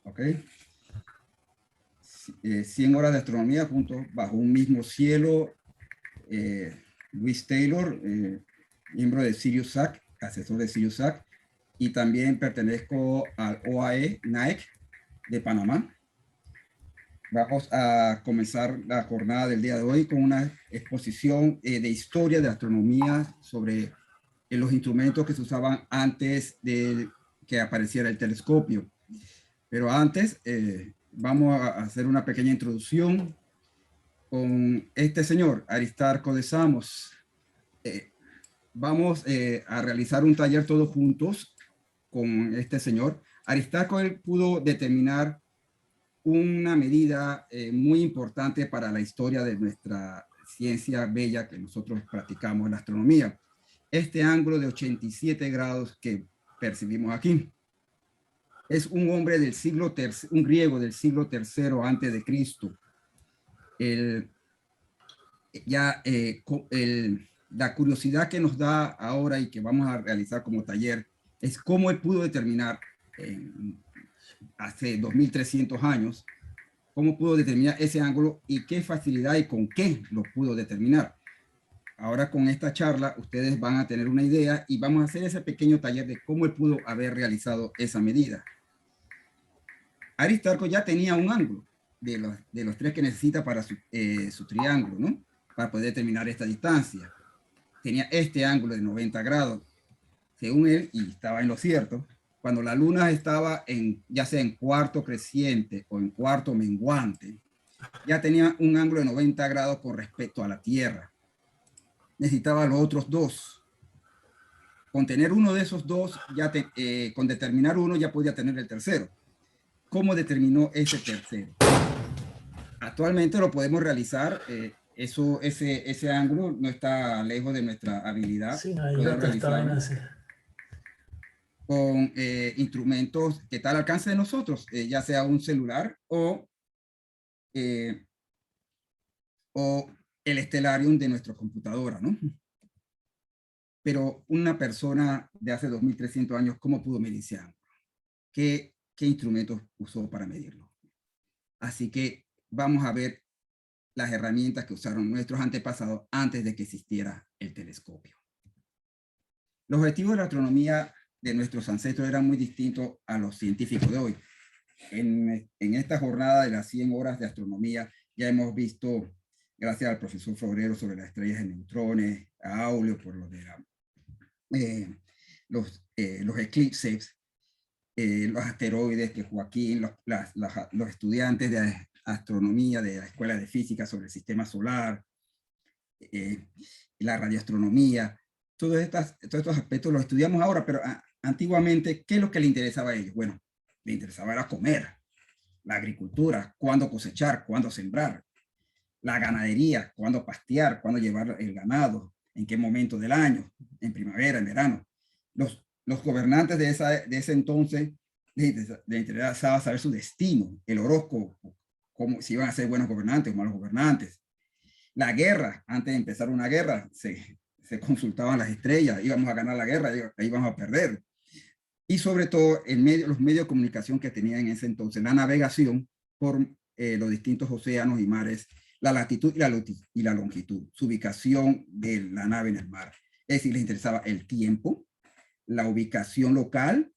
Ok. 100 horas de astronomía juntos bajo un mismo cielo. Luis Taylor, miembro de SiriusSat, asesor de SiriusSat, y también pertenezco al OAE NAEC de Panamá. Vamos a comenzar la jornada del día de hoy con una exposición de historia de astronomía sobre los instrumentos que se usaban antes de que apareciera el telescopio. Pero antes, vamos a hacer una pequeña introducción con este señor, Aristarco de Samos. Vamos a realizar un taller todos juntos con este señor. Aristarco, él pudo determinar una medida muy importante para la historia de nuestra ciencia bella que nosotros practicamos, la astronomía. Este ángulo de 87 grados que percibimos aquí. Es un hombre del siglo III, un griego del siglo III antes de Cristo. La curiosidad que nos da ahora y que vamos a realizar como taller es cómo él pudo determinar hace 2300 años, cómo pudo determinar ese ángulo y qué facilidad y con qué lo pudo determinar. Ahora con esta charla ustedes van a tener una idea y vamos a hacer ese pequeño taller de cómo él pudo haber realizado esa medida. Aristarco ya tenía un ángulo de los tres que necesita para su triángulo, ¿no? Para poder determinar esta distancia. Tenía este ángulo de 90 grados, según él, y estaba en lo cierto. Cuando la luna estaba ya sea en cuarto creciente o en cuarto menguante, ya tenía un ángulo de 90 grados con respecto a la Tierra. Necesitaba los otros dos. Con tener uno de esos dos, con determinar uno, ya podía tener el tercero. ¿Cómo determinó ese tercero? Actualmente lo podemos realizar. Ese ángulo no está lejos de nuestra habilidad. Sí, ahí Poder lo testaban así. Con instrumentos que está al alcance de nosotros, ya sea un celular o el Stellarium de nuestra computadora, ¿no? Pero una persona de hace 2300 años, ¿cómo pudo medir ese ángulo? ¿Qué instrumentos usó para medirlo? Así que vamos a ver las herramientas que usaron nuestros antepasados antes de que existiera el telescopio. Los objetivos de la astronomía de nuestros ancestros eran muy distintos a los científicos de hoy. En esta jornada de las 100 horas de astronomía ya hemos visto, gracias al profesor Florero, sobre las estrellas de neutrones, a Aulio por lo de los eclipses, los asteroides, que Joaquín, los estudiantes de astronomía de la Escuela de Física sobre el sistema solar, la radioastronomía, todos estos aspectos los estudiamos ahora, pero antiguamente, ¿qué es lo que le interesaba a ellos? Bueno, le interesaba era comer, la agricultura, cuándo cosechar, cuándo sembrar, la ganadería, cuándo pastear, cuándo llevar el ganado, en qué momento del año, en primavera, en verano. Los gobernantes de ese entonces les interesaba saber su destino, el horóscopo, si iban a ser buenos gobernantes o malos gobernantes. La guerra, antes de empezar una guerra, se consultaban las estrellas, íbamos a ganar la guerra, íbamos a perder. Y sobre todo los medios de comunicación que tenían en ese entonces, la navegación por los distintos océanos y mares, la latitud y la longitud, su ubicación de la nave en el mar. Es decir, les interesaba el tiempo, la ubicación local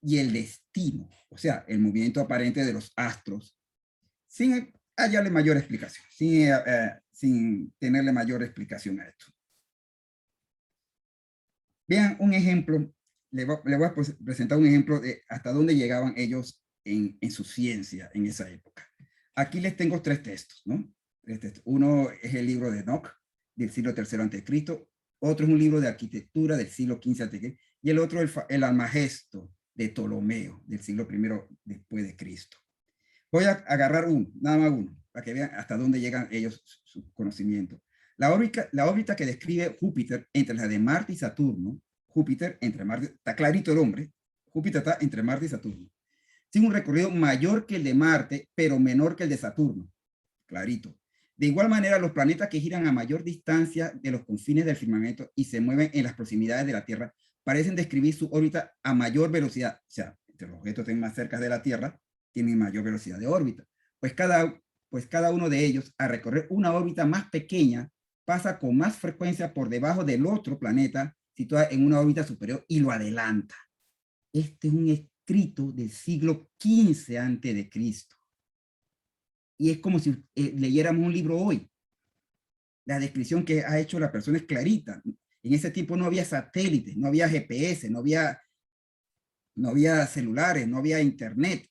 y el destino, o sea, el movimiento aparente de los astros, sin hallarle mayor explicación, sin tenerle mayor explicación a esto. Vean un ejemplo, le voy a presentar un ejemplo de hasta dónde llegaban ellos en su ciencia en esa época. Aquí les tengo tres textos, ¿no? Uno es el libro de Enoch, del siglo III a.C., otro es un libro de arquitectura del siglo XV a.C., y el otro el Almagesto de Ptolomeo, del siglo I después de Cristo. Voy a agarrar uno, nada más uno, para que vean hasta dónde llegan ellos su conocimiento. La órbita que describe Júpiter entre la de Marte y Saturno, Júpiter entre Marte, está clarito el hombre, Júpiter está entre Marte y Saturno, tiene un recorrido mayor que el de Marte, pero menor que el de Saturno, clarito. De igual manera, los planetas que giran a mayor distancia de los confines del firmamento y se mueven en las proximidades de la Tierra parecen describir su órbita a mayor velocidad. O sea, entre los objetos que estén más cerca de la Tierra, tienen mayor velocidad de órbita. Pues cada uno de ellos, al recorrer una órbita más pequeña, pasa con más frecuencia por debajo del otro planeta situado en una órbita superior y lo adelanta. Este es un escrito del siglo XV antes de Cristo. Y es como si leyéramos un libro hoy. La descripción que ha hecho la persona es clarita. En ese tiempo no había satélites, no había GPS, no había celulares, no había internet,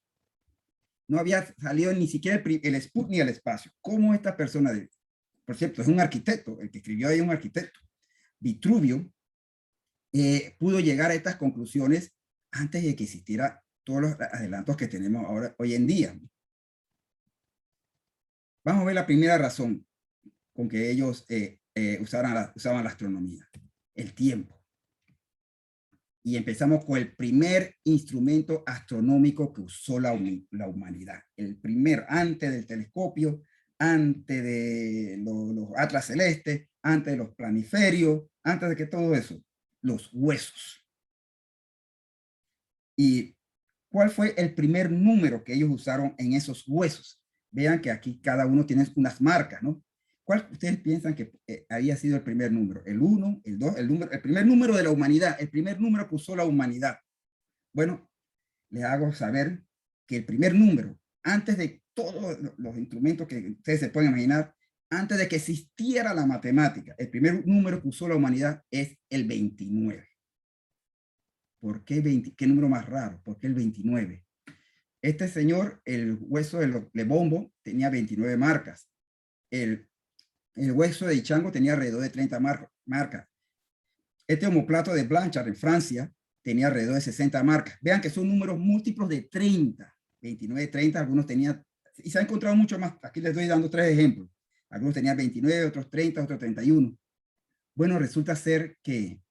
no había salido ni siquiera el Sputnik al espacio. ¿Cómo esta persona, por cierto, es un arquitecto, el que escribió ahí es un arquitecto, Vitruvio, pudo llegar a estas conclusiones antes de que existiera todos los adelantos que tenemos ahora, hoy en día? Vamos a ver la primera razón con que ellos usaban la astronomía, el tiempo. Y empezamos con el primer instrumento astronómico que usó la humanidad. El primer, antes del telescopio, antes de los atlas celestes, antes de los planiferios, antes de que todo eso, los huesos. ¿Y cuál fue el primer número que ellos usaron en esos huesos? Vean que aquí cada uno tiene unas marcas, ¿no? ¿Cuál ustedes piensan que había sido el primer número? ¿El 1, el 2, el primer número de la humanidad, el primer número que usó la humanidad? Bueno, les hago saber que el primer número, antes de todos los instrumentos que ustedes se pueden imaginar, antes de que existiera la matemática, el primer número que usó la humanidad es el 29. ¿Por qué 20? ¿Qué número más raro? ¿Por qué el 29? Este señor, el hueso de Lebombo, tenía 29 marcas. El hueso de Ichango tenía alrededor de 30 marcas. Este omoplato de Blanchard en Francia tenía alrededor de 60 marcas. Vean que son números múltiplos de 30, 29, 30, algunos tenían, y se ha encontrado mucho más. Aquí les estoy dando 3 ejemplos. Algunos tenían 29, otros 30, otros 31. Bueno, resulta ser que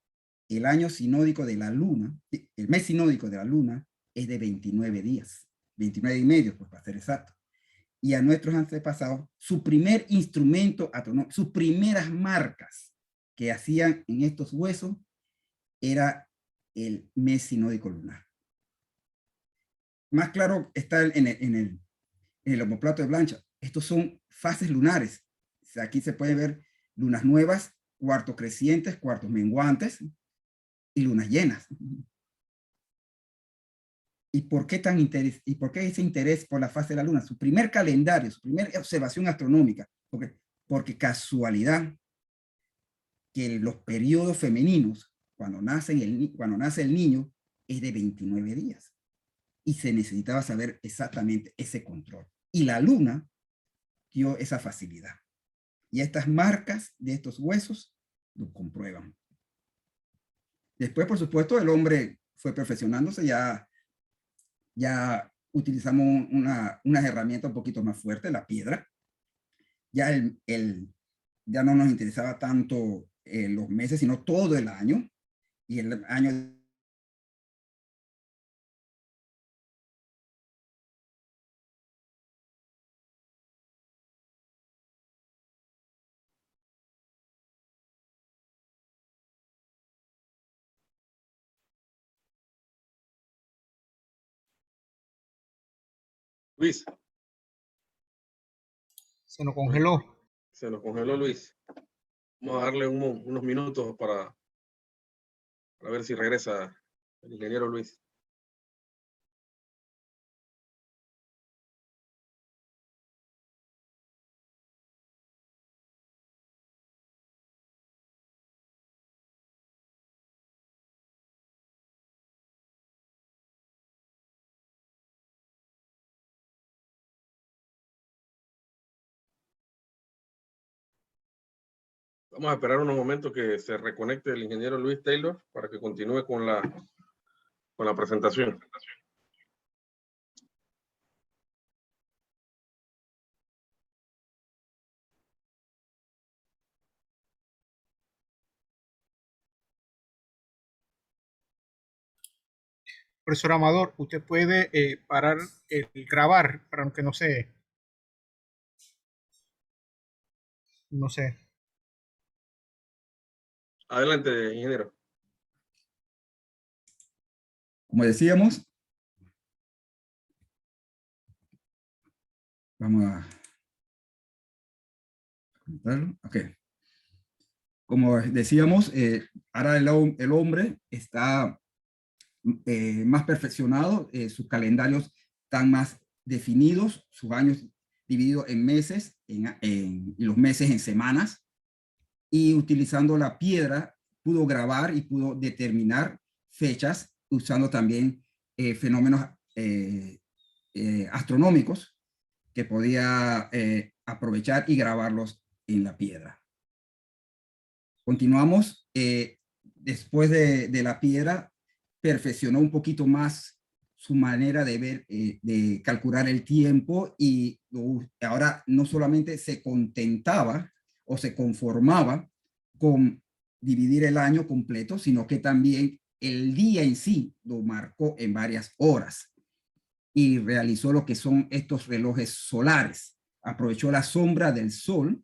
el año sinódico de la luna, el mes sinódico de la luna es de 29 días, 29 y medio, pues para ser exacto. Y a nuestros antepasados, su primer instrumento astronómico, sus primeras marcas que hacían en estos huesos era el mes sinódico lunar. Más claro está en el omoplato de Blanchard. Estos son fases lunares. O sea, aquí se puede ver lunas nuevas, cuartos crecientes, cuartos menguantes y lunas llenas. ¿Y por qué ese interés por la fase de la luna? Su primer calendario, su primera observación astronómica, porque casualidad que los periodos femeninos, cuando nace el niño, es de 29 días. Y se necesitaba saber exactamente ese control. Y la luna dio esa facilidad. Y estas marcas de estos huesos lo comprueban. Después, por supuesto, el hombre fue perfeccionándose, ya utilizamos unas herramientas un poquito más fuertes, la piedra. Ya, ya no nos interesaba tanto los meses, sino todo el año. Y el año Luis, Se nos congeló. se nos congeló Luis. Vamos a darle unos minutos para ver si regresa el ingeniero Luis. Vamos a esperar unos momentos que se reconecte el ingeniero Luis Taylor para que continúe con la presentación. Profesor Amador, usted puede parar el grabar para que no se no sé. Adelante, ingeniero. Como decíamos, vamos a comentarlo. Ok. Como decíamos, ahora el hombre está más perfeccionado, sus calendarios están más definidos, sus años divididos en meses y los meses en semanas, y utilizando la piedra pudo grabar y pudo determinar fechas usando también fenómenos astronómicos que podía aprovechar y grabarlos en la piedra. Continuamos. Después de la piedra, perfeccionó un poquito más su manera de ver, de calcular el tiempo, y ahora no solamente se contentaba o se conformaba con dividir el año completo, sino que también el día en sí lo marcó en varias horas y realizó lo que son estos relojes solares. Aprovechó la sombra del sol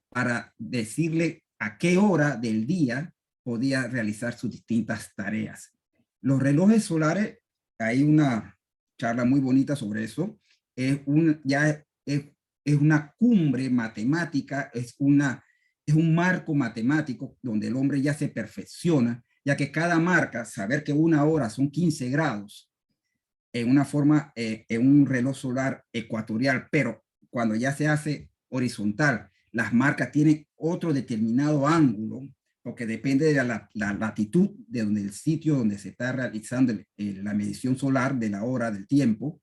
para decirle a qué hora del día podía realizar sus distintas tareas. Los relojes solares, hay una charla muy bonita sobre eso, es una cumbre matemática, es un marco matemático donde el hombre ya se perfecciona, ya que cada marca, saber que una hora son 15 grados en una forma, en un reloj solar ecuatorial, pero cuando ya se hace horizontal, las marcas tienen otro determinado ángulo, porque depende de la latitud de donde el sitio donde se está realizando la medición solar de la hora, del tiempo.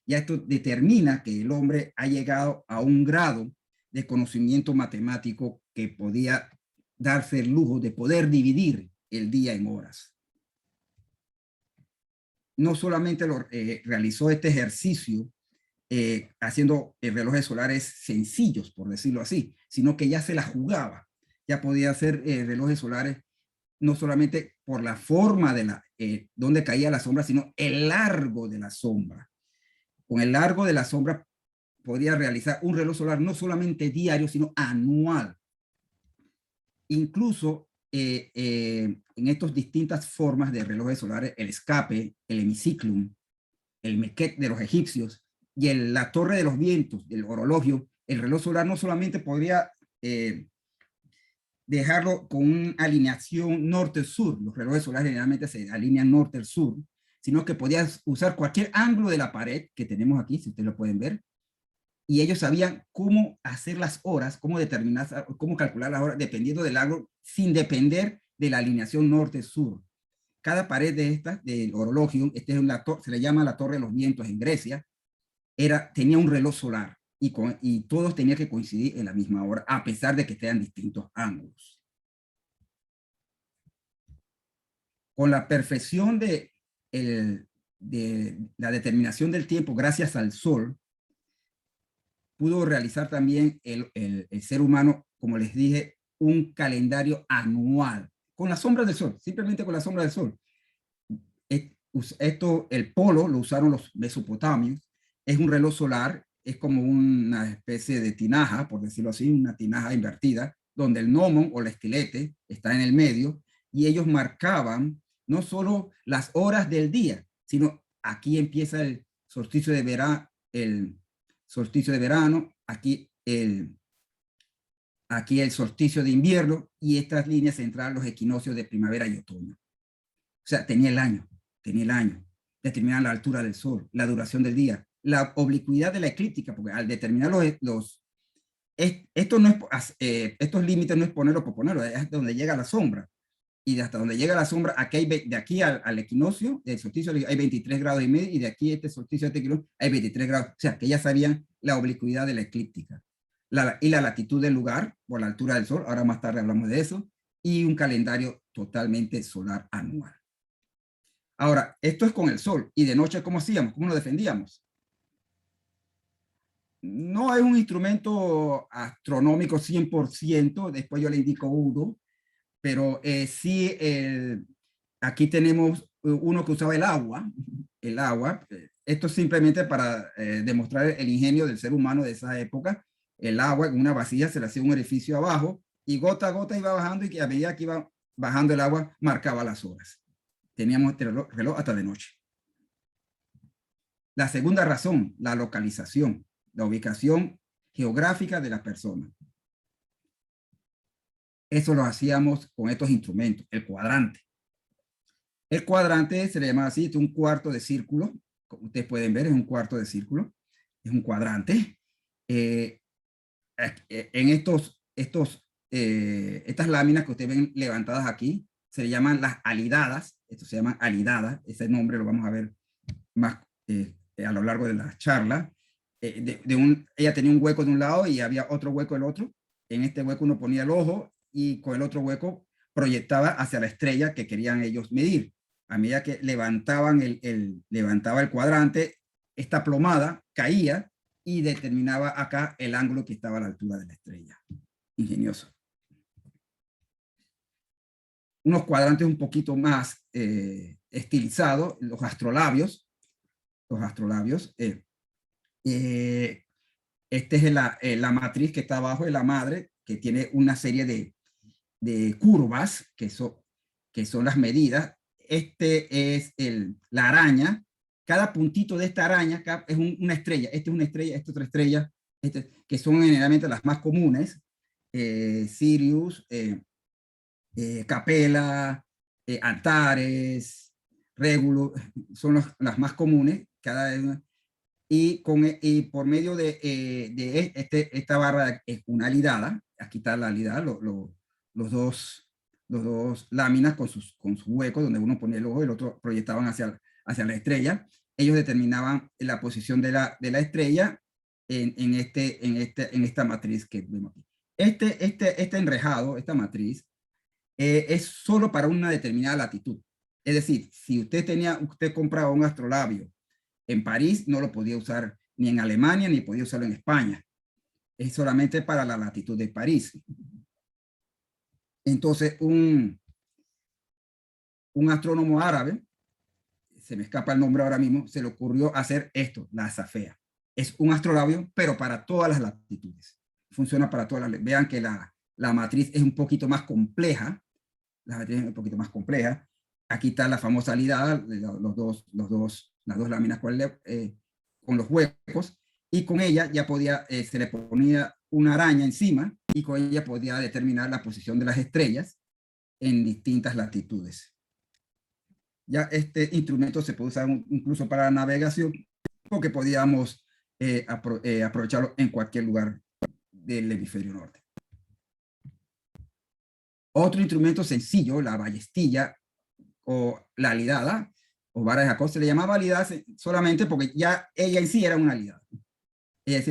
Y esto determina que el hombre ha llegado a un grado de conocimiento matemático que podía darse el lujo de poder dividir el día en horas. No solamente realizó este ejercicio haciendo relojes solares sencillos, por decirlo así, sino que ya se la jugaba. Ya podía hacer relojes solares no solamente por la forma de donde caía la sombra, sino el largo de la sombra. Con el largo de la sombra podía realizar un reloj solar no solamente diario, sino anual. Incluso en estas distintas formas de relojes solares, el escape, el hemiciclum, el mequet de los egipcios y la torre de los vientos del orologio, el reloj solar no solamente podría dejarlo con una alineación norte-sur, los relojes solares generalmente se alinean norte-sur, sino que podías usar cualquier ángulo de la pared que tenemos aquí, si ustedes lo pueden ver, y ellos sabían cómo hacer las horas, cómo determinar, cómo calcular las horas dependiendo del ángulo, sin depender de la alineación norte-sur. Cada pared de estas, del orologio, se le llama la Torre de los Vientos en Grecia, tenía un reloj solar y todos tenían que coincidir en la misma hora, a pesar de que estén en distintos ángulos. Con la perfección de la determinación del tiempo gracias al sol, pudo realizar también el ser humano, como les dije, un calendario anual, con la sombra del sol, simplemente con la sombra del sol. El polo lo usaron los mesopotamios, es un reloj solar, es como una especie de tinaja, por decirlo así, una tinaja invertida, donde el gnomon o el estilete está en el medio, y ellos marcaban no solo las horas del día, sino aquí empieza el solsticio de verano, aquí el solsticio de invierno, y estas líneas centrales los equinoccios de primavera y otoño. O sea, tenía el año, determinar la altura del sol, la duración del día, la oblicuidad de la eclíptica, porque al determinar estos límites no es ponerlo por ponerlo, es hasta donde llega la sombra. Y de hasta donde llega la sombra, de aquí al equinoccio, del solsticio hay 23 grados y medio, y de aquí este solsticio, este equinoccio, hay 23 grados. O sea, que ya sabían la oblicuidad de la eclíptica. Y la latitud del lugar, por la altura del sol, ahora más tarde hablamos de eso, y un calendario totalmente solar anual. Ahora, esto es con el sol. ¿Y de noche cómo hacíamos? ¿Cómo nos defendíamos? No es un instrumento astronómico 100%, después yo le indico uno, pero sí, aquí tenemos uno que usaba el agua. Esto simplemente para demostrar el ingenio del ser humano de esa época. el agua en una vasija, se le hacía un orificio abajo y gota a gota iba bajando y a medida que iba bajando el agua marcaba las horas. Teníamos este reloj hasta de noche. La segunda razón, la localización, la ubicación geográfica de las personas. Eso lo hacíamos con estos instrumentos, el cuadrante. El cuadrante se le llama así, es un cuarto de círculo, como ustedes pueden ver, es un cuarto de círculo, es un cuadrante. En estas láminas que ustedes ven levantadas aquí, se le llaman las alidadas, esto se llama alidadas, ese nombre lo vamos a ver más a lo largo de la charla. Ella tenía un hueco de un lado y había otro hueco del otro. En este hueco uno ponía el ojo y con el otro hueco proyectaba hacia la estrella que querían ellos medir. A medida que levantaba el cuadrante, esta plomada caía y determinaba acá el ángulo que estaba a la altura de la estrella. Ingenioso. Unos cuadrantes un poquito más estilizados, los astrolabios. Los astrolabios. Esta es la matriz que está abajo de la madre, que tiene una serie de curvas que son las medidas. Este es la araña. Cada puntito de esta araña es una estrella. Esta es una estrella, esta es otra estrella, que son generalmente las más comunes. Sirius, Capella, Antares, Regulus, son las más comunes. Y por medio de esta barra es una alidada. Aquí está la alidada, los dos láminas con sus huecos, donde uno ponía el ojo y el otro proyectaban hacia la estrella. Ellos determinaban la posición de la estrella en esta matriz que vemos aquí. Este enrejado, esta matriz, es solo para una determinada latitud. Es decir, si usted compraba un astrolabio en París, no lo podía usar ni en Alemania, ni podía usarlo en España. Es solamente para la latitud de París. Entonces, un astrónomo árabe, se me escapa el nombre ahora mismo, se le ocurrió hacer esto, la azafea. Es un astrolabio, pero para todas las latitudes. Funciona para todas las. Vean que la matriz es un poquito más compleja. La matriz es un poquito más compleja. Aquí está la famosa alidada, las dos láminas con los huecos, y con ella ya se le ponía una araña encima, y con ella podía determinar la posición de las estrellas en distintas latitudes. Ya este instrumento se puede usar incluso para la navegación, porque podíamos aprovecharlo en cualquier lugar del hemisferio norte. Otro instrumento sencillo, la ballestilla o la alidada, o vara de Jacob, se le llamaba alidada solamente porque ya ella en sí era una alidada. Es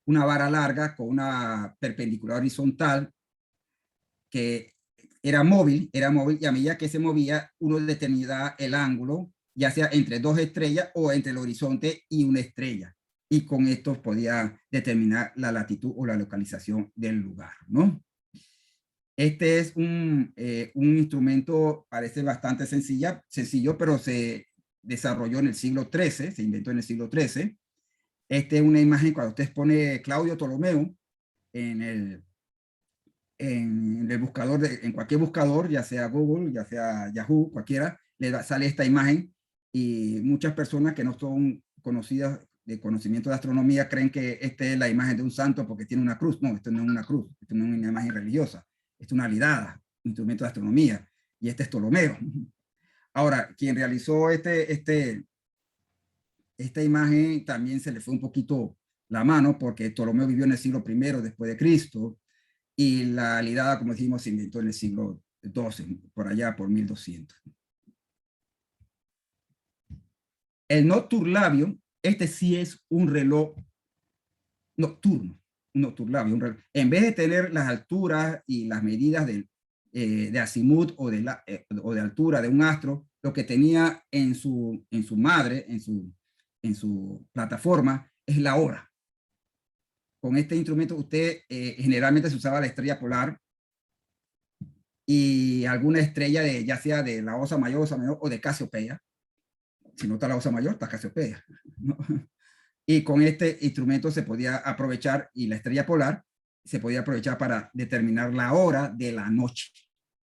una vara larga con una perpendicular horizontal que era móvil, y a medida que se movía, uno determinaba el ángulo, ya sea entre dos estrellas o entre el horizonte y una estrella. Y con esto podía determinar la latitud o la localización del lugar, ¿no? Este es un instrumento, parece bastante sencillo, pero se desarrolló en el siglo XIII, se inventó en el siglo XIII. Esta es una imagen, cuando usted pone Claudio Ptolomeo en el buscador, en cualquier buscador, ya sea Google, ya sea Yahoo, cualquiera, sale esta imagen, y muchas personas que no son conocidas de conocimiento de astronomía creen que esta es la imagen de un santo porque tiene una cruz. No, esto no es una cruz, esto no es una imagen religiosa. Es una alidada, un instrumento de astronomía, y este es Ptolomeo. Ahora, quien realizó esta imagen también se le fue un poquito la mano, porque Ptolomeo vivió en el siglo I después de Cristo, y la alidada, como decimos, se inventó en el siglo XII, por allá por 1200. El nocturlabio, este sí es un reloj nocturno. Nocturlabio, un reloj. En vez de tener las alturas y las medidas de azimut o de altura de un astro, lo que tenía en su madre, en su plataforma, es la hora. Con este instrumento generalmente se usaba la estrella polar y alguna estrella ya sea de la Osa Mayor o de Casiopeia. Si no está la Osa Mayor, está Casiopeia, ¿no? Y con este instrumento se podía aprovechar, y la estrella polar se podía aprovechar para determinar la hora de la noche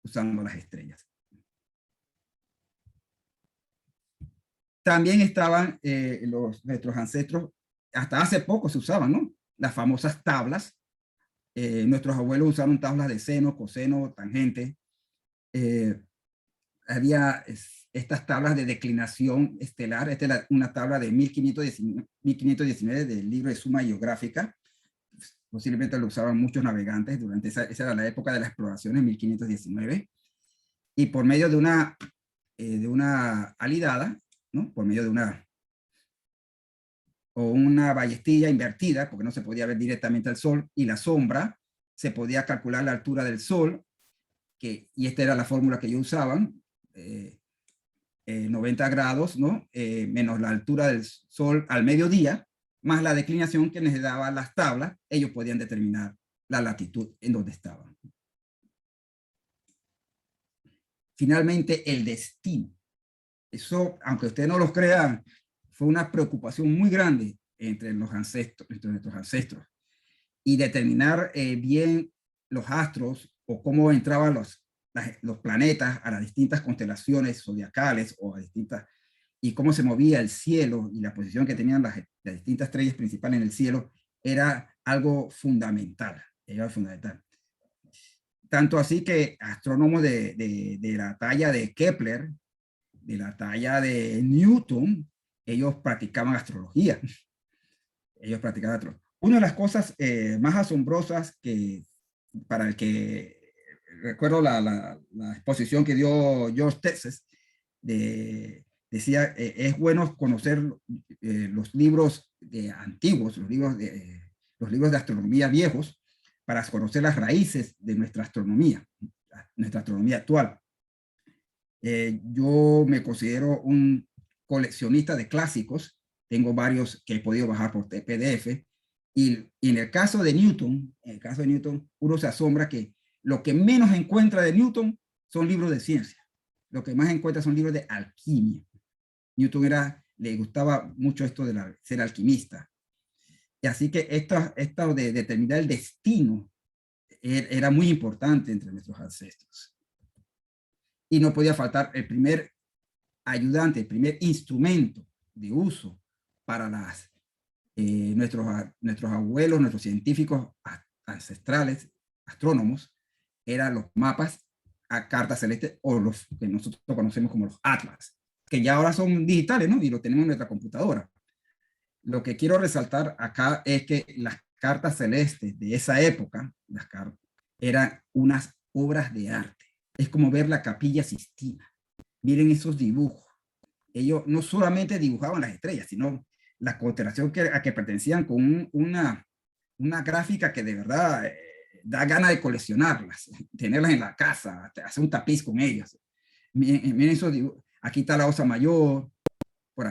usando las estrellas. También estaban nuestros ancestros, hasta hace poco se usaban, ¿no? Las famosas tablas. Nuestros abuelos usaron tablas de seno, coseno, tangente. Había estas tablas de declinación estelar. Esta es una tabla de 1519 del libro de Suma Geográfica. Posiblemente lo usaban muchos navegantes durante esa era la época de la exploración en 1519. Y por medio de una alidada, ¿no? Por medio de una ballestilla invertida, porque no se podía ver directamente al sol, y la sombra, se podía calcular la altura del sol, y esta era la fórmula que ellos usaban, 90 grados, ¿no? Menos la altura del sol al mediodía, más la declinación que les daban las tablas, ellos podían determinar la latitud en donde estaban. Finalmente, el destino. Eso, aunque ustedes no lo crean, fue una preocupación muy grande entre nuestros ancestros. Y determinar bien los astros o cómo entraban los planetas a las distintas constelaciones zodiacales o a distintas, y cómo se movía el cielo y la posición que tenían las distintas estrellas principales en el cielo, era algo fundamental. Era fundamental. Tanto así que astrónomos de la talla de Kepler, de la talla de Newton, ellos practicaban astrología. Ellos practicaban astrología. Una de las cosas más asombrosas para el que recuerdo la exposición que dio George Texas, decía, es bueno conocer los libros antiguos, los libros de astronomía viejos, para conocer las raíces de nuestra astronomía actual. Yo me considero un coleccionista de clásicos, tengo varios que he podido bajar por PDF, y en el caso de Newton, uno se asombra que lo que menos encuentra de Newton son libros de ciencia, lo que más encuentra son libros de alquimia. Newton le gustaba mucho esto de ser alquimista, y así que esto de determinar el destino era muy importante entre nuestros ancestros. Y no podía faltar el primer ayudante, el primer instrumento de uso para nuestros abuelos, nuestros científicos ancestrales, astrónomos, eran los mapas a carta celeste, o los que nosotros conocemos como los atlas, que ya ahora son digitales, ¿no? Y lo tenemos en nuestra computadora. Lo que quiero resaltar acá es que las cartas celestes de esa época, eran unas obras de arte. Es como ver la Capilla Sistina. Miren esos dibujos. Ellos no solamente dibujaban las estrellas, sino la constelación a que pertenecían, con una gráfica que de verdad da ganas de coleccionarlas, tenerlas en la casa, hacer un tapiz con ellas. Miren esos dibujos. Aquí está la Osa Mayor, por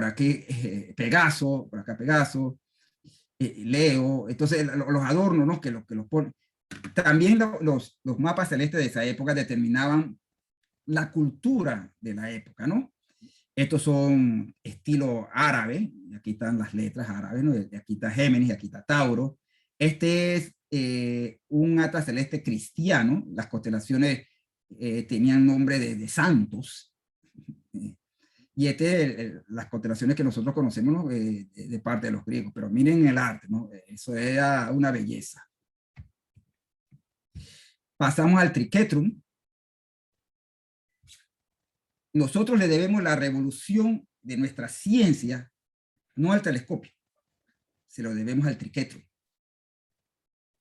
aquí Pegaso, por acá Pegaso, Leo. Entonces los adornos, ¿no? que los ponen. También los mapas celestes de esa época determinaban la cultura de la época, ¿no? Estos son estilo árabe, y aquí están las letras árabes, ¿no? Aquí está Géminis, aquí está Tauro. Este es un atlas celeste cristiano. Las constelaciones tenían nombre de santos. Y las constelaciones que nosotros conocemos, ¿no? De parte de los griegos. Pero miren el arte, ¿no? Eso era una belleza. Pasamos al Triquetrum. Nosotros le debemos la revolución de nuestra ciencia, no al telescopio, se lo debemos al Triquetrum.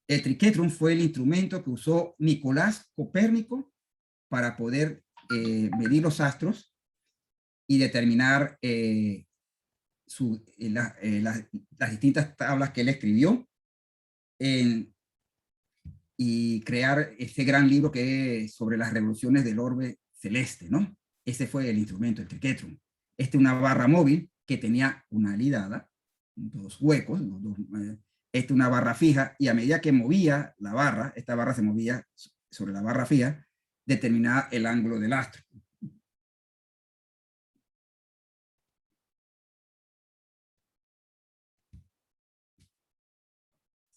El Triquetrum fue el instrumento que usó Nicolás Copérnico para poder medir los astros y determinar las distintas tablas que él escribió y crear este gran libro que es sobre las revoluciones del orbe celeste, ¿no? Ese fue el instrumento, el Triquetrum. Una barra móvil que tenía una alidada, dos huecos, una barra fija, y a medida que movía la barra, esta barra se movía sobre la barra fija, determinaba el ángulo del astro.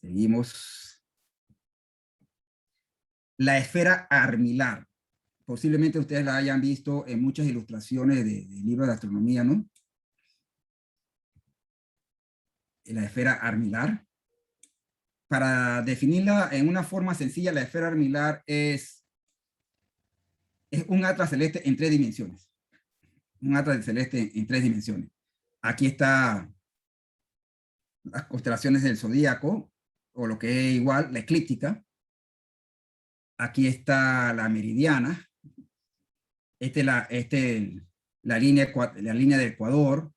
Seguimos. La esfera armilar. Posiblemente ustedes la hayan visto en muchas ilustraciones de libros de astronomía, ¿no? La esfera armilar. Para definirla en una forma sencilla, la esfera armilar es un atlas celeste en 3 dimensiones. Un atlas celeste en 3 dimensiones. Aquí está las constelaciones del zodíaco, o lo que es igual, la eclíptica. Aquí está la meridiana. La línea del Ecuador,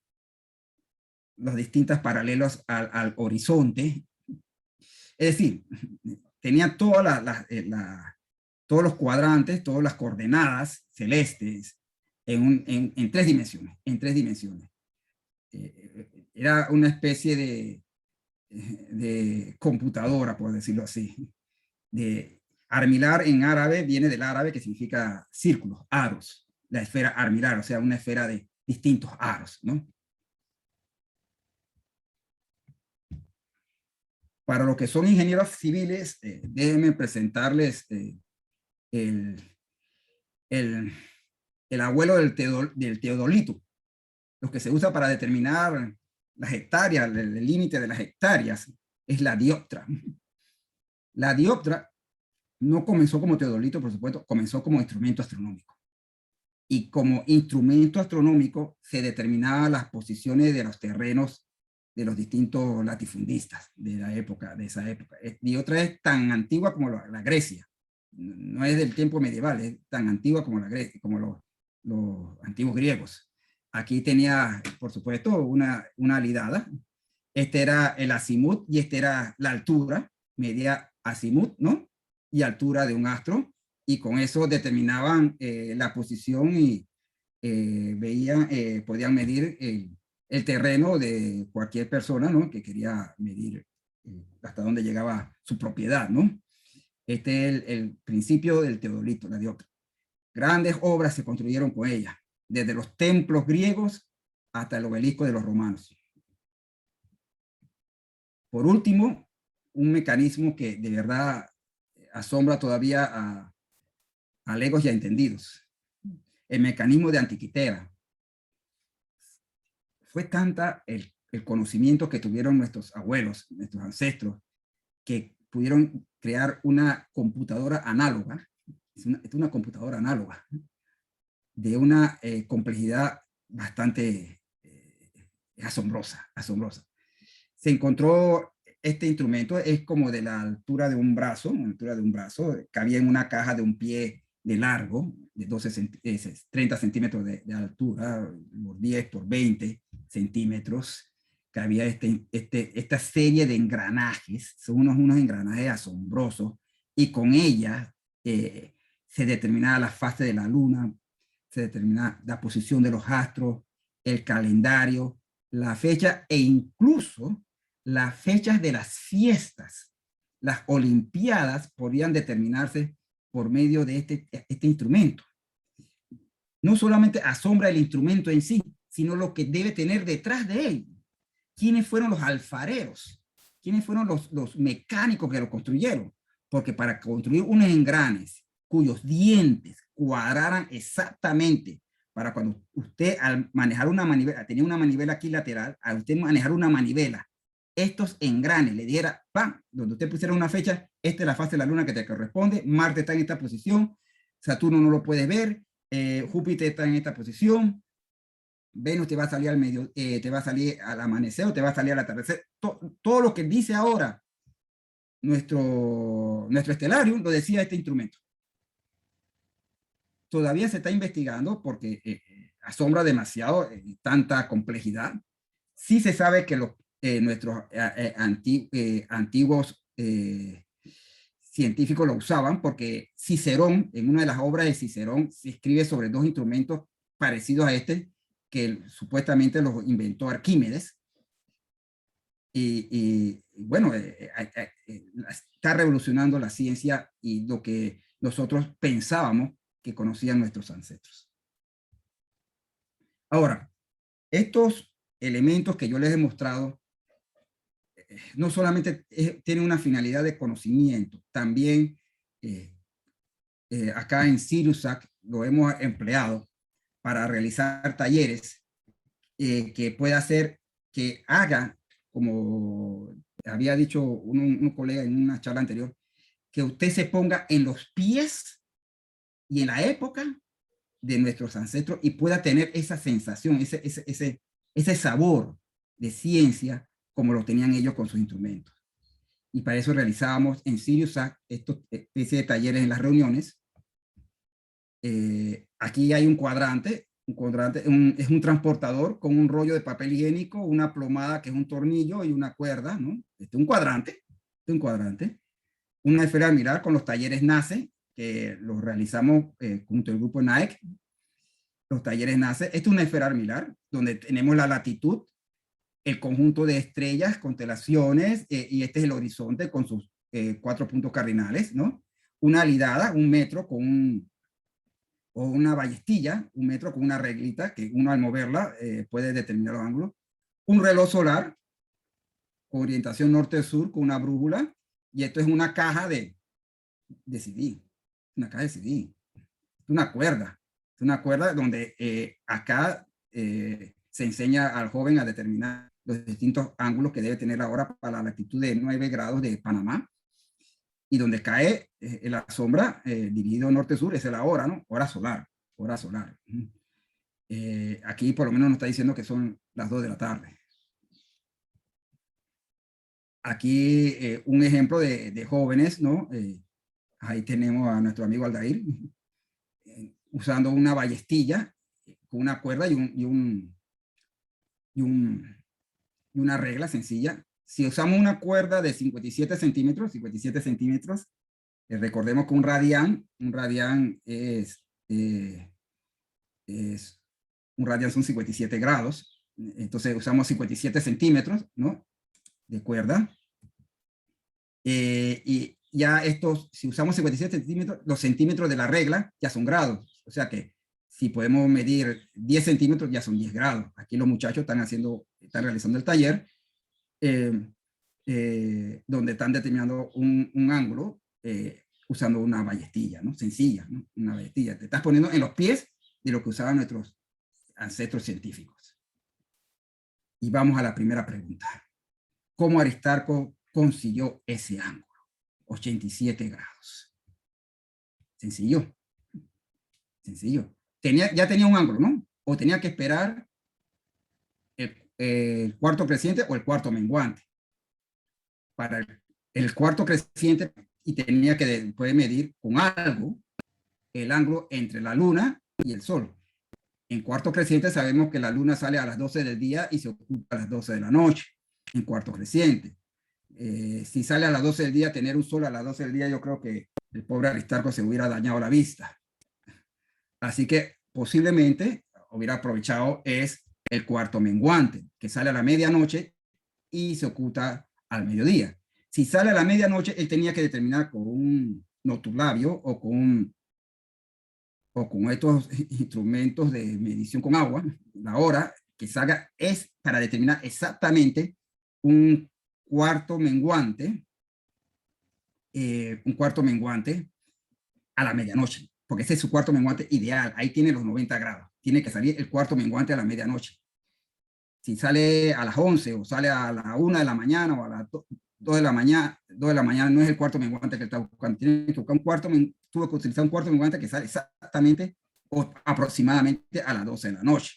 los distintos paralelos al horizonte. Es decir, tenía todos los cuadrantes, todas las coordenadas celestes en 3 dimensiones. Era una especie de computadora, por decirlo así. Armilar en árabe viene del árabe, que significa círculos, aros. La esfera armilar, o sea, una esfera de distintos aros, ¿no? Para los que son ingenieros civiles, déjenme presentarles el abuelo del teodolito, lo que se usa para determinar las hectáreas, el límite de las hectáreas, es la dioptra. La dioptra no comenzó como teodolito, por supuesto, comenzó como instrumento astronómico. Y como instrumento astronómico se determinaban las posiciones de los terrenos de los distintos latifundistas de esa época. Y otra es tan antigua como la Grecia. No es del tiempo medieval, es tan antigua como los antiguos griegos. Aquí tenía, por supuesto, una alidada. Este era el azimut y este era la altura, media azimut, ¿no? Y altura de un astro. Y con eso determinaban la posición y podían medir el terreno de cualquier persona, ¿no? Que quería medir hasta dónde llegaba su propiedad, ¿no? Este es el principio del teodolito, la dioptra. Grandes obras se construyeron con ella, desde los templos griegos hasta el obelisco de los romanos. Por último, un mecanismo que de verdad asombra todavía a legos y a entendidos. El mecanismo de Antiquitera. Fue tanta el conocimiento que tuvieron nuestros abuelos, nuestros ancestros, que pudieron crear una computadora análoga, es una computadora análoga, de una complejidad bastante asombrosa. Se encontró este instrumento, es como de la altura de un brazo, cabía en una caja de un pie de largo, de 30 centímetros de altura, por 10 por 20 centímetros, que había esta serie de engranajes, son unos engranajes asombrosos, y con ellas se determinaba la fase de la luna, se determinaba la posición de los astros, el calendario, la fecha e incluso las fechas de las fiestas. Las olimpiadas podían determinarse por medio de este instrumento. No solamente asombra el instrumento en sí, sino lo que debe tener detrás de él. ¿Quiénes fueron los alfareros? ¿Quiénes fueron los mecánicos que lo construyeron? Porque para construir unos engranes cuyos dientes cuadraran exactamente, para cuando usted al manejar una manivela, tenía una manivela aquí lateral, al usted manejar una manivela, estos engranes le diera, ¡pam!, donde usted pusiera una fecha, esta es la fase de la luna que te corresponde, Marte está en esta posición, Saturno no lo puedes ver, Júpiter está en esta posición, Venus te va a salir al medio, te va a salir al amanecer o te va a salir al atardecer. Todo lo que dice ahora nuestro estelarium lo decía este instrumento. Todavía se está investigando porque asombra demasiado tanta complejidad. Sí se sabe que nuestros antiguos científicos lo usaban, porque Cicerón, en una de las obras de Cicerón, se escribe sobre 2 instrumentos parecidos a este, que supuestamente los inventó Arquímedes. Y bueno, está revolucionando la ciencia y lo que nosotros pensábamos que conocían nuestros ancestros. Ahora, estos elementos que yo les he mostrado no solamente tiene una finalidad de conocimiento, también acá en Cirusac lo hemos empleado para realizar talleres que pueda hacer, que haga, como había dicho un colega en una charla anterior, que usted se ponga en los pies y en la época de nuestros ancestros y pueda tener esa sensación, ese sabor de ciencia como lo tenían ellos con sus instrumentos. Y para eso realizábamos en Cirusac estos especie de talleres en las reuniones. Aquí hay un cuadrante es un transportador con un rollo de papel higiénico, una plomada que es un tornillo y una cuerda, ¿no? Un cuadrante, una esfera mirar con los talleres NACE, que los realizamos junto al grupo Nike, los talleres NACE. Esta es una esfera mirar, donde tenemos la latitud, el conjunto de estrellas, constelaciones, y este es el horizonte con sus 4 puntos cardinales, ¿no? Una alidada, 1 metro con o una ballestilla, 1 metro con una reglita que uno al moverla puede determinar los ángulos. Un reloj solar con orientación norte-sur con una brújula, y esto es una caja de CD, una caja de CD, una cuerda donde acá se enseña al joven a determinar los distintos ángulos que debe tener la hora para la latitud de 9 grados de Panamá, y donde cae en la sombra, dividido norte-sur, esa es la hora, ¿no? Hora solar. Aquí por lo menos nos está diciendo que son las 2 de la tarde. Aquí un ejemplo de jóvenes, ¿no? Ahí tenemos a nuestro amigo Aldair, usando una ballestilla con una cuerda y una regla sencilla. Si usamos una cuerda de 57 centímetros, recordemos que un radián es un radián son 57 grados, entonces usamos 57 centímetros, ¿no? De cuerda. Y ya estos, si usamos 57 centímetros, los centímetros de la regla ya son grados, o sea que si podemos medir 10 centímetros ya son 10 grados. Aquí los muchachos están realizando el taller, donde están determinando un ángulo usando una ballestilla, ¿no? Sencilla, ¿no? Una ballestilla. Te estás poniendo en los pies de lo que usaban nuestros ancestros científicos. Y vamos a la primera pregunta. ¿Cómo Aristarco consiguió ese ángulo? 87 grados. Sencillo. Ya tenía un ángulo, ¿no? O tenía que esperar el cuarto creciente o el cuarto menguante. Para el cuarto creciente, y tenía que después medir con algo el ángulo entre la luna y el sol. En cuarto creciente sabemos que la luna sale a las 12 del día y se oculta a las 12 de la noche, en cuarto creciente. Si sale a las 12 del día, tener un sol a las 12 del día, yo creo que el pobre Aristarco se hubiera dañado la vista. Así que posiblemente hubiera aprovechado es el cuarto menguante, que sale a la medianoche y se oculta al mediodía. Si sale a la medianoche, él tenía que determinar con un notulabio o con estos instrumentos de medición con agua, la hora que salga es para determinar exactamente un cuarto menguante a la medianoche, porque ese es su cuarto menguante ideal. Ahí tiene los 90 grados. Tiene que salir el cuarto menguante a la medianoche. Si sale a las 11 o sale a la 1 de la mañana o a las 2 de la mañana, no es el cuarto menguante que está buscando. Tiene que buscar tuvo que utilizar un cuarto menguante que sale exactamente o aproximadamente a las 12 de la noche.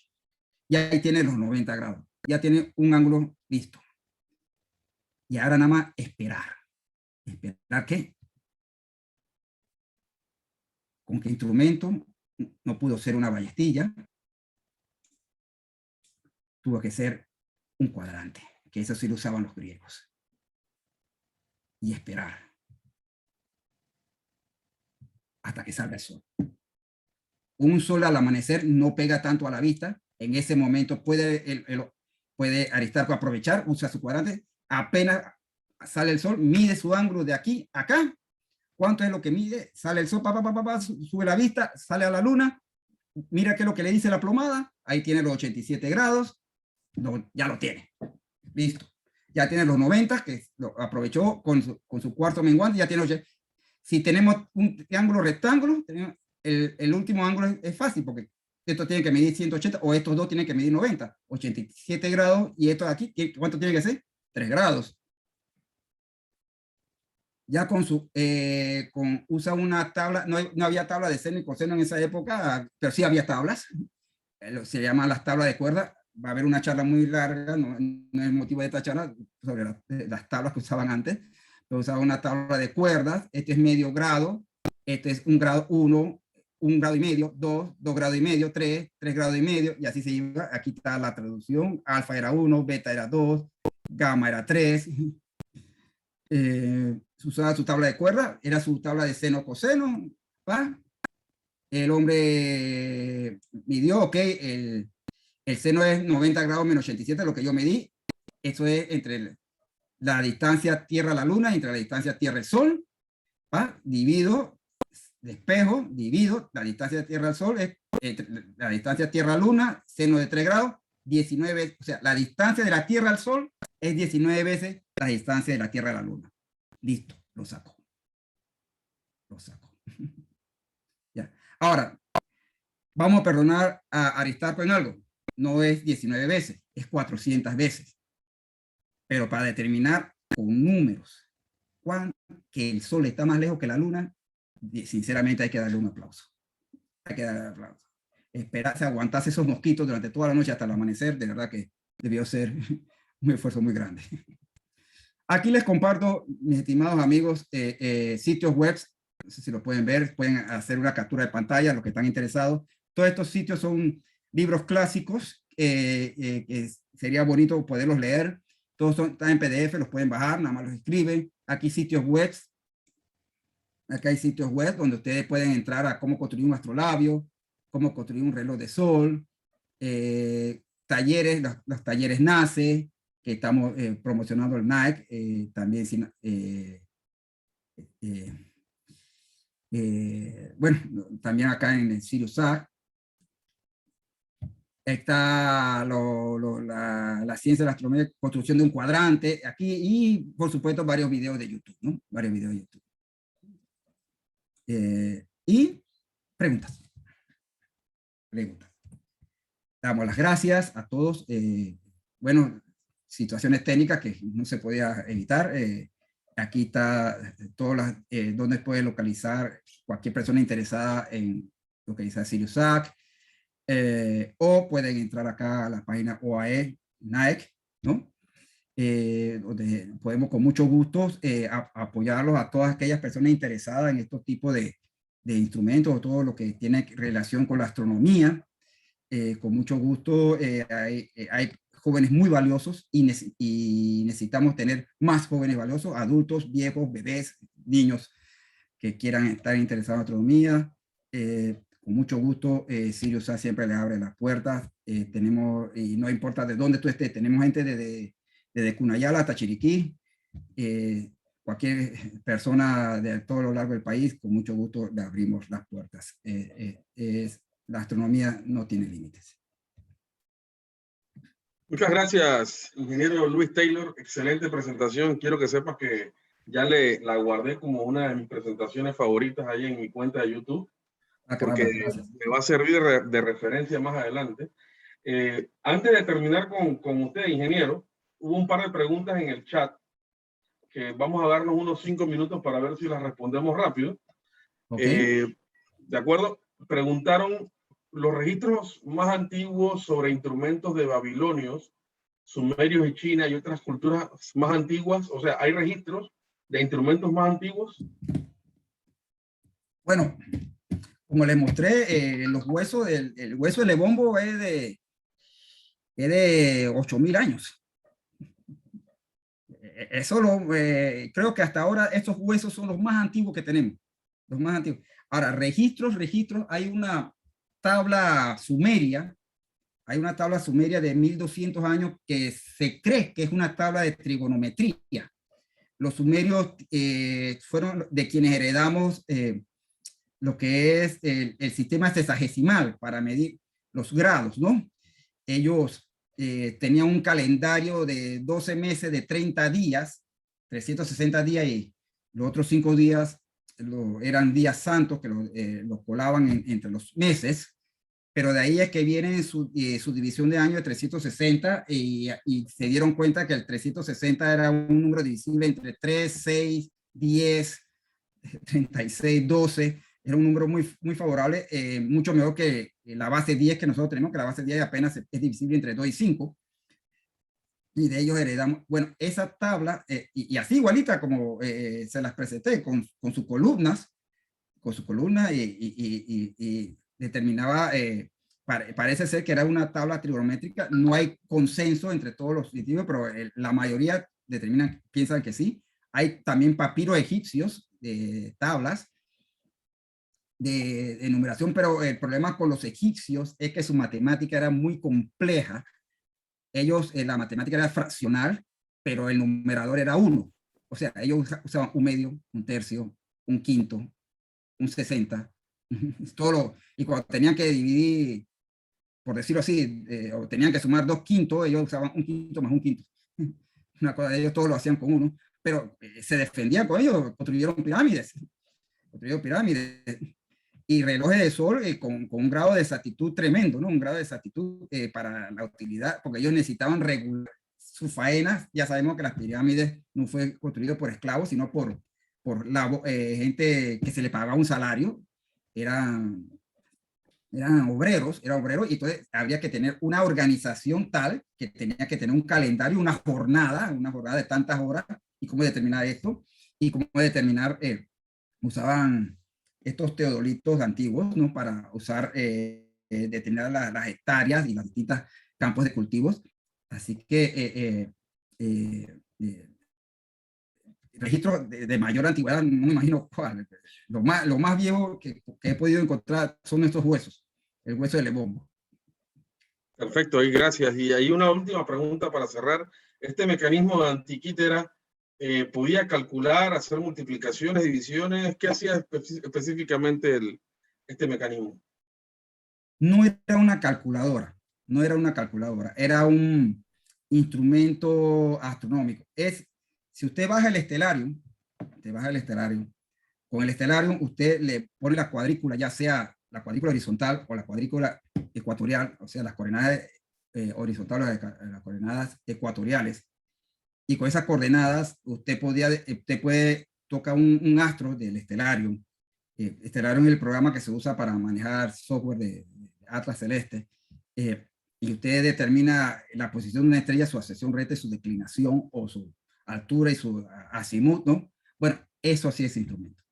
Y ahí tiene los 90 grados. Ya tiene un ángulo listo. Y ahora nada más esperar. ¿Esperar qué? ¿Con qué instrumento? No pudo ser una ballestilla. Tuvo que ser un cuadrante, que eso sí lo usaban los griegos. Y esperar hasta que salga el sol. Un sol al amanecer no pega tanto a la vista. En ese momento puede Aristarco aprovechar, usa su cuadrante. Apenas sale el sol, mide su ángulo de aquí a acá. ¿Cuánto es lo que mide? Sale el sol, sube la vista, sale a la luna. Mira qué es lo que le dice la plomada. Ahí tiene los 87 grados. Ya lo tiene. Listo. ya tiene los 90, que lo aprovechó con su cuarto menguante, ya tiene 80. Si tenemos un triángulo rectángulo, el último ángulo es fácil, porque esto tiene que medir 180, o estos dos tienen que medir 90, 87 grados, y esto de aquí, ¿cuánto tiene que ser? 3 grados. Ya usa una tabla, no había tabla de seno y coseno en esa época, pero sí había tablas, se llaman las tablas de cuerda. Va a haber una charla muy larga, no es el motivo de esta charla, sobre las tablas que usaban antes, pero usaba una tabla de cuerdas. Este es medio grado, este es 1 grado 1, 1 grado y medio, 2 grados y medio, 3 grados y medio, y así se iba. Aquí está la traducción: alfa era 1, beta era 2, gamma era 3. Usaba su tabla de cuerda, era su tabla de seno coseno, ¿va? El hombre midió, ok, el seno es 90 grados menos 87, lo que yo medí. Eso es entre la distancia Tierra a la Luna, entre la distancia Tierra al Sol, ¿va? Divido, despejo, divido, la distancia Tierra al Sol es entre la distancia Tierra a Luna, seno de 3 grados, 19 veces, o sea, la distancia de la Tierra al Sol es 19 veces la distancia de la Tierra a la Luna. Listo, lo saco. Lo saco. Ya. Ahora, vamos a perdonar a Aristarco en algo. No es 19 veces, es 400 veces. Pero para determinar con números que el Sol está más lejos que la Luna, sinceramente hay que darle un aplauso. Hay que darle un aplauso. Esperarse, aguantarse esos mosquitos durante toda la noche hasta el amanecer, de verdad que debió ser un esfuerzo muy grande. Aquí les comparto, mis estimados amigos, sitios web. No sé si lo pueden ver, pueden hacer una captura de pantalla, los que están interesados. Todos estos sitios son libros clásicos, que sería bonito poderlos leer. Todos están en PDF, los pueden bajar, nada más los escriben. Aquí sitios web. Acá hay sitios web donde ustedes pueden entrar a cómo construir un astrolabio, cómo construir un reloj de sol, talleres, los talleres NACE, que estamos promocionando el Nike, también bueno, también acá en el SiriusSat. Está la ciencia de la astronomía, construcción de un cuadrante, aquí, y por supuesto varios videos de YouTube, ¿no? Varios videos de YouTube. Y preguntas. Damos las gracias a todos. Bueno, situaciones técnicas que no se podía evitar. Aquí está donde puede localizar cualquier persona interesada en localizar SiriusSat, o pueden entrar acá a la página OAE Nike, ¿no? Donde podemos con mucho gusto apoyarlos a todas aquellas personas interesadas en estos tipos de instrumentos, o todo lo que tiene relación con la astronomía. Con mucho gusto. Hay jóvenes muy valiosos, y necesitamos tener más jóvenes valiosos, adultos, viejos, bebés, niños que quieran estar interesados en astronomía. Con mucho gusto, SiriusSat siempre le abre las puertas. Tenemos, y no importa de dónde tú estés, tenemos gente desde Cunayala hasta Chiriquí. Cualquier persona de todo lo largo del país, con mucho gusto le abrimos las puertas. La astronomía no tiene límites. Muchas gracias, ingeniero Luis Taylor. Excelente presentación. Quiero que sepas que ya la guardé como una de mis presentaciones favoritas ahí en mi cuenta de YouTube, porque me va a servir de referencia más adelante. Antes de terminar con usted, ingeniero, hubo un par de preguntas en el chat que vamos a darnos unos 5 minutos para ver si las respondemos rápido. Okay. ¿De acuerdo? Preguntaron los registros más antiguos sobre instrumentos de babilonios, sumerios y China y otras culturas más antiguas. O sea, ¿hay registros de instrumentos más antiguos? Bueno, como les mostré, los huesos, el hueso del lebombo es de 8.000 años. Eso creo que hasta ahora estos huesos son los más antiguos que tenemos. Los más antiguos. Ahora, registros, hay una tabla sumeria. Hay una tabla sumeria de 1200 años que se cree que es una tabla de trigonometría. Los sumerios fueron de quienes heredamos lo que es el sistema sesagesimal para medir los grados, ¿no? Ellos tenía un calendario de 12 meses de 30 días, 360 días, y los otros 5 días eran días santos que los colaban entre los meses, pero de ahí es que viene su división de año de 360 y se dieron cuenta que el 360 era un número divisible entre 3, 6, 10, 36, 12, era un número muy, muy favorable, mucho mejor que la base 10 que nosotros tenemos, que la base 10 apenas es divisible entre 2 y 5, y de ellos heredamos, bueno, esa tabla, y así igualita como se las presenté, con sus columnas, y determinaba, parece ser que era una tabla trigonométrica, no hay consenso entre todos los científicos, pero la mayoría piensan que sí. Hay también papiros egipcios de tablas de numeración, pero el problema con los egipcios es que su matemática era muy compleja. Ellos, la matemática era fraccional, pero el numerador era 1. O sea, ellos usaban un medio, un tercio, un quinto, un 60, y cuando tenían que dividir, por decirlo así, o tenían que sumar 2 quintos, ellos usaban un quinto más un quinto. Una cosa de ellos, todos lo hacían con 1, pero se defendían con ellos, construyeron pirámides y relojes de sol con un grado de exactitud tremendo, ¿no? Un grado de exactitud para la utilidad, porque ellos necesitaban regular sus faenas. Ya sabemos que las pirámides no fue construido por esclavos, sino por gente que se le pagaba un salario, eran obreros, y entonces habría que tener una organización tal que tenía que tener un calendario, una jornada de tantas horas, y cómo determinar esto, y cómo determinar, usaban estos teodolitos antiguos, ¿no? Para usar, determinar las hectáreas y los distintos campos de cultivos. Así que registros de mayor antigüedad, no me imagino cuál. Lo más viejo que he podido encontrar son estos huesos, el hueso de Lebombo. Perfecto, y gracias. Y hay una última pregunta para cerrar. Este mecanismo de Antiquítera podía calcular, hacer multiplicaciones, divisiones. ¿Qué hacía específicamente este mecanismo? No era una calculadora, era un instrumento astronómico. Si usted baja el Stellarium, con el Stellarium usted le pone la cuadrícula, ya sea la cuadrícula horizontal o la cuadrícula ecuatorial, o sea, las coordenadas horizontales o las coordenadas ecuatoriales, y con esas coordenadas usted puede tocar un astro del Stellarium. Stellarium es el programa que se usa para manejar software de Atlas Celeste, y usted determina la posición de una estrella, su ascensión recta, su declinación o su altura y su azimut, ¿no? Bueno, eso hacía ese instrumento.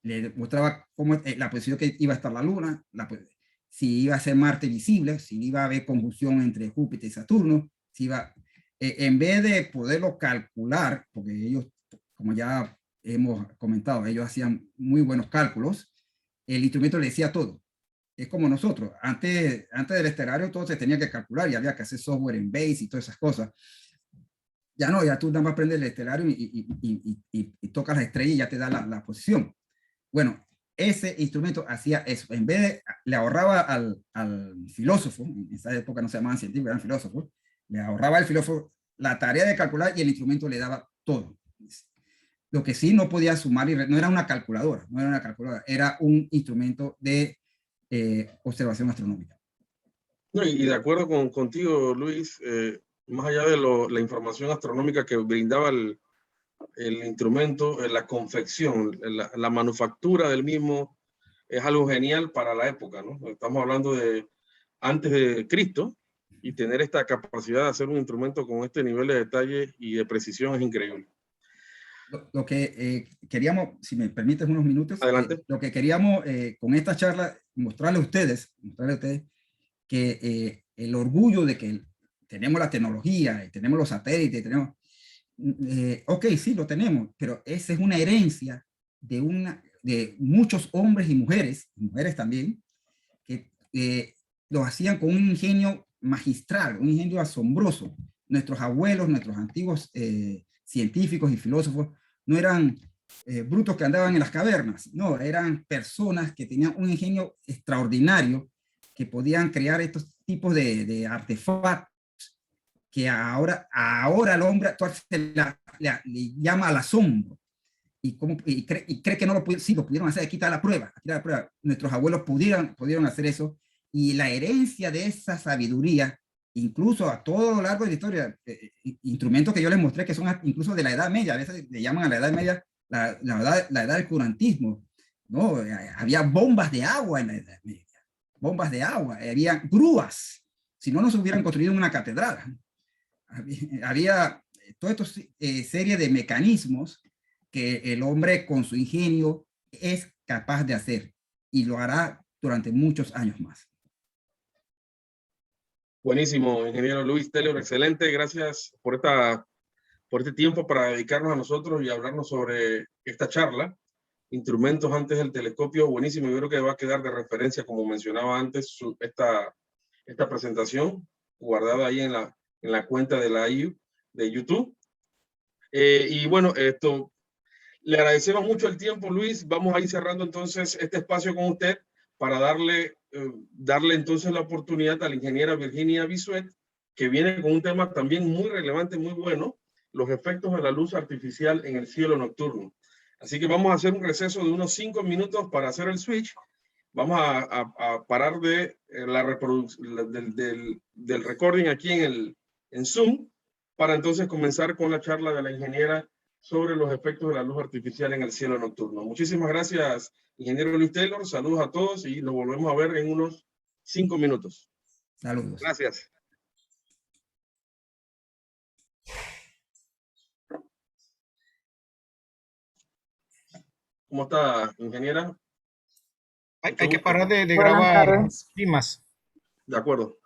Le mostraba cómo, la posición que iba a estar la Luna, si iba a ser Marte visible, si iba a haber conjunción entre Júpiter y Saturno, en vez de poderlo calcular, porque ellos, como ya hemos comentado, ellos hacían muy buenos cálculos, el instrumento le decía todo. Es como nosotros, antes del estelario todo se tenía que calcular y había que hacer software en Base y todas esas cosas. Ya no, ya tú nada más prendes el estelario y tocas la estrella y ya te da la posición. Bueno, ese instrumento hacía eso. En vez de, le ahorraba al filósofo, en esa época no se llamaban científicos, eran filósofos, le ahorraba al filósofo la tarea de calcular y el instrumento le daba todo. Lo que sí no podía sumar, no era una calculadora, era un instrumento de observación astronómica. No, y de acuerdo contigo, Luis, más allá de la información astronómica que brindaba el instrumento, la confección, la manufactura del mismo es algo genial para la época, ¿no? Estamos hablando de antes de Cristo, y tener esta capacidad de hacer un instrumento con este nivel de detalle y de precisión es increíble. Lo que queríamos, si me permites unos minutos, adelante. Lo que queríamos con esta charla, mostrarle a ustedes que el orgullo de que tenemos la tecnología, y tenemos los satélites, ok, sí, lo tenemos, pero esa es una herencia de muchos hombres y mujeres también, que lo hacían con un ingenio magistral, un ingenio asombroso. Nuestros abuelos, nuestros antiguos científicos y filósofos no eran brutos que andaban en las cavernas, no, eran personas que tenían un ingenio extraordinario, que podían crear estos tipos de artefactos que ahora el hombre actual le llama al asombro y cree que no lo pudieron, sí, lo pudieron hacer, aquí está la prueba, nuestros abuelos pudieron hacer eso, y la herencia de esa sabiduría, incluso a todo lo largo de la historia, instrumentos que yo les mostré que son incluso de la Edad Media, a veces le llaman a la Edad Media la edad del curantismo, ¿no? Había bombas de agua en la Edad Media, bombas de agua, había grúas, si no se hubieran construido una catedral. Había toda esta serie de mecanismos que el hombre con su ingenio es capaz de hacer y lo hará durante muchos años más. Buenísimo, ingeniero Luis Taylor, excelente. Gracias por este tiempo para dedicarnos a nosotros y hablarnos sobre esta charla. Instrumentos antes del telescopio, buenísimo. Yo creo que va a quedar de referencia, como mencionaba antes, esta presentación guardada ahí en la cuenta de la IU de YouTube. Y bueno, le agradecemos mucho el tiempo, Luis. Vamos a ir cerrando entonces este espacio con usted para darle entonces la oportunidad a la ingeniera Virginia Bisuet, que viene con un tema también muy relevante, muy bueno, los efectos de la luz artificial en el cielo nocturno. Así que vamos a hacer un receso de unos 5 minutos para hacer el switch. Vamos a parar de la reproducción del recording aquí en Zoom para entonces comenzar con la charla de la ingeniera sobre los efectos de la luz artificial en el cielo nocturno. Muchísimas gracias, ingeniero Luis Taylor. Saludos a todos y nos volvemos a ver en unos 5 minutos. Saludos. Gracias. ¿Cómo está, ingeniera? Hay que parar de grabar, Dimas. De acuerdo.